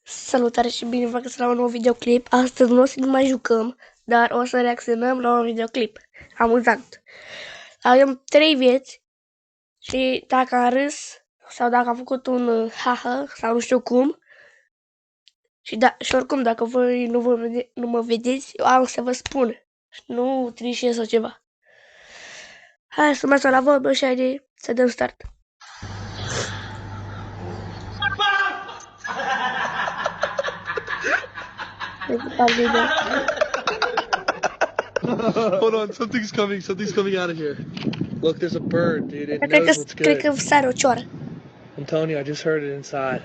Salutare și bine vă găsesc la un nou videoclip. Astăzi nu o să ne mai jucăm, dar o să reacționăm la un videoclip amuzant. Avem 3 vieți și dacă am râs sau dacă am făcut un haha sau nu știu cum și oricum dacă voi nu mă vedeți, eu am să vă spun. Nu trișez sau ceva. Hai să mergem la vorbă și haide să dăm start. Hold on, something's coming out of here. Look, there's a bird, dude. It Cred knows what's că good. sare o cioară. I'm telling you, I just heard it inside.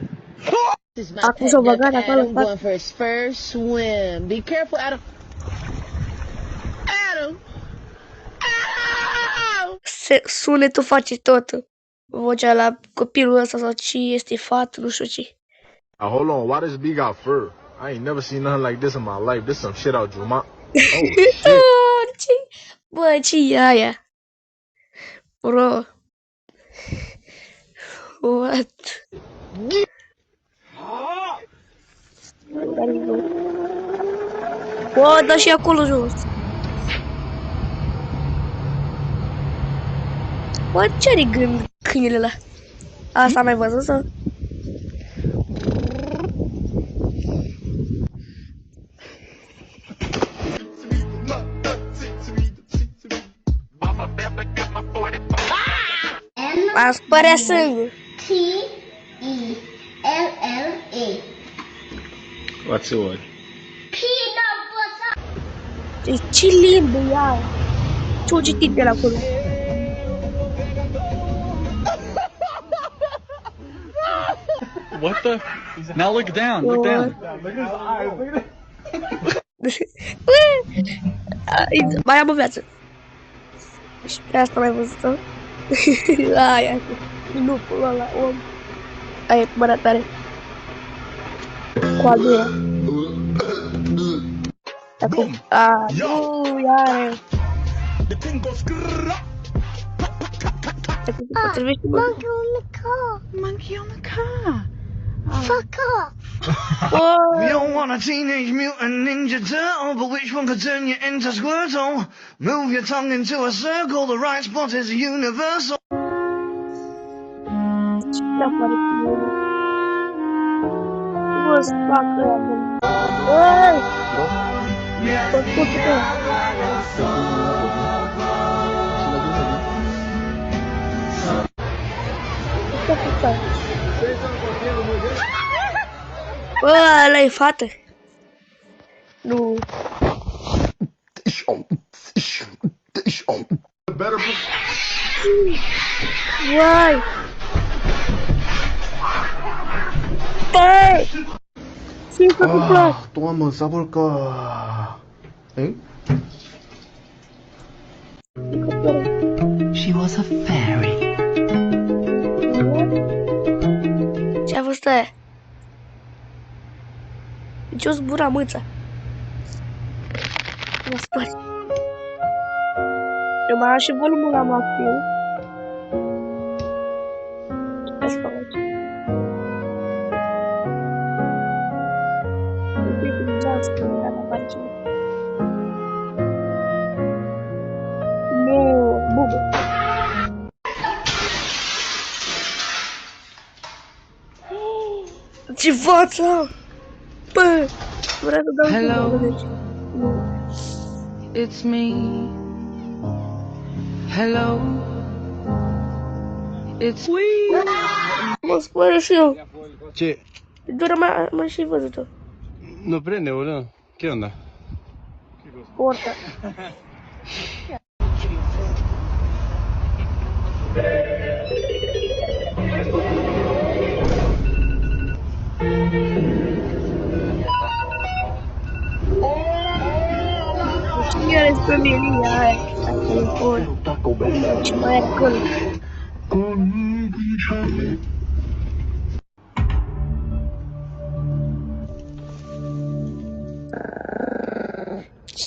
This is my Acum pet s-o duck, băgat acolo în Adam, față. going for his first swim. Be careful, Adam. Adam! Adam! Sunetul face totul. Vocea la copilul ăsta sau ce este fată, nu știu ce. Hold on, why this bee got fur? I ain't never seen nothing like this in my life. This some shit out Juma. Oh shit. Ce? Bă, ce e aia? Bro. What? Bă, da și acolo jos. Bă, ce are gând câinele ăla? Asta am mai văzut-o? A spărea sângul. T-E-L-L-A. What's it like? Peanut butter. Deci ce limbă e aia? Ce-o citit de la acolo? What the? Now look down. Look down. Mai am o viață. Și pe asta mai văzut-o. Aia, lupul ăla, om. Aia e cum arată tare. Cu adura. Acum, nu, iară. Acum se potrivește, bă. Monkey on the car. Monkey on the car. Fuck off. Bă, You don't want a teenage mutant ninja turtle, but which one could turn you into Squirtle? Move your tongue into a circle, the right spot is universal. ce apare cu mine? Bă, să facă ăla, bă. Băi! Bă, scuze-te. Ce-a făcut aia? Bă, ăla e fată. Nu. Uai! Băi! Ce-i făcut plac? Toma, sabor că... Hein? She was a fairy. Ce-a fost aia? Ce-o zbura mâța? Mă spări. Eu mai am și volumul la maxim. Hai să fac aici. Uite cum geam spune dacă apare ceva. Nu, bubă. Ce față am? Bă, vreau să dau Hello. cu deci. Nu. It's me. Hello. It's we. Mă spără și eu. Che, Doar m-am și văzut-o. no prende, boludo. ¿Qué onda? Porta. Cine are stămilia aia la telefon? Ce mai are acolo?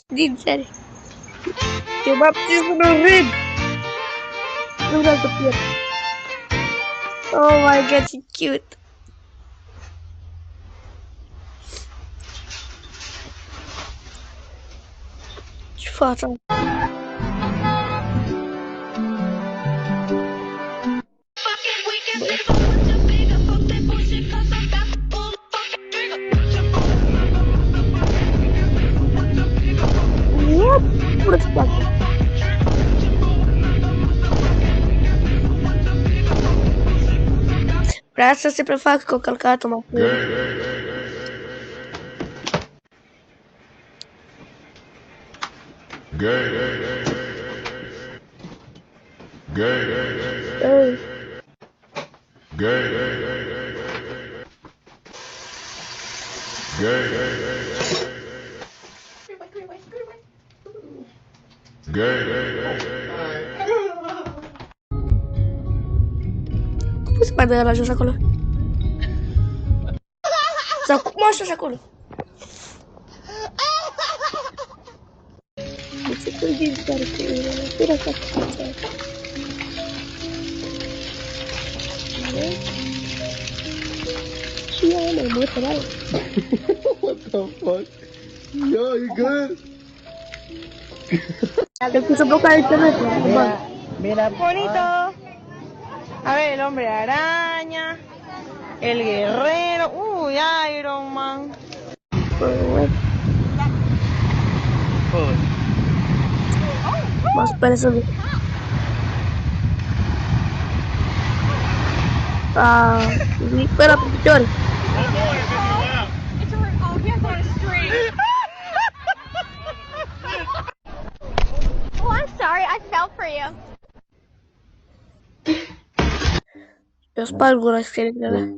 Din serie. Eu m-am prins în râd. Nu vreau să pierd. Oh my god, ce cute. fața. What? Pură spate. Vrea să se prefacă că o călcat-o mașină. Ei. Cum se mai dă la jos acolo? Sau cum așa acolo? Nu se gândi doar că e asta fața. Și ea mai mult, rău. What the fuck? Yo, you good? Te puse bloca internetul. Mira, bonito. A ver, el hombre araña, el guerrero, uy, Iron Man. Mă sper să văd. Zic pe la picior. Oh, I'm sorry. I fell for you. Eu sparg gura scheletele.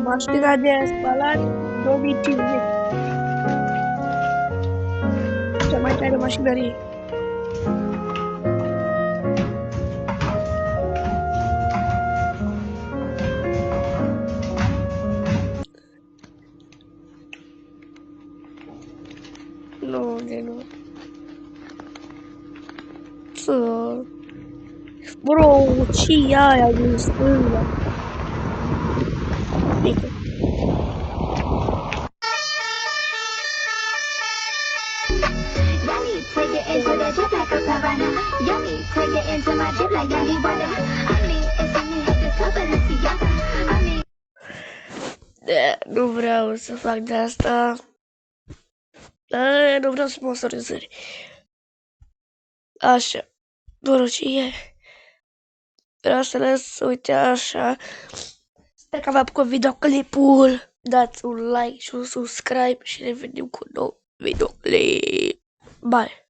Mașina de spălat 2050. Cea mai tare mașinărie. Nu, nu. Bro, ce-i aia din stânga? Mică. Take it into the jet like a Havana. Yummy, take it into my jet like Yogi Wonder. I mean, it's in me, the club and it's Balenciaga. I mean, Nu vreau să fac de asta. Nu vreau sponsorizări. Așa. Dorocie. Vreau să las, uite așa. Sper că v-a plăcut videoclipul. Dați un like și un subscribe și ne vedem cu un nou videoclip. Bye!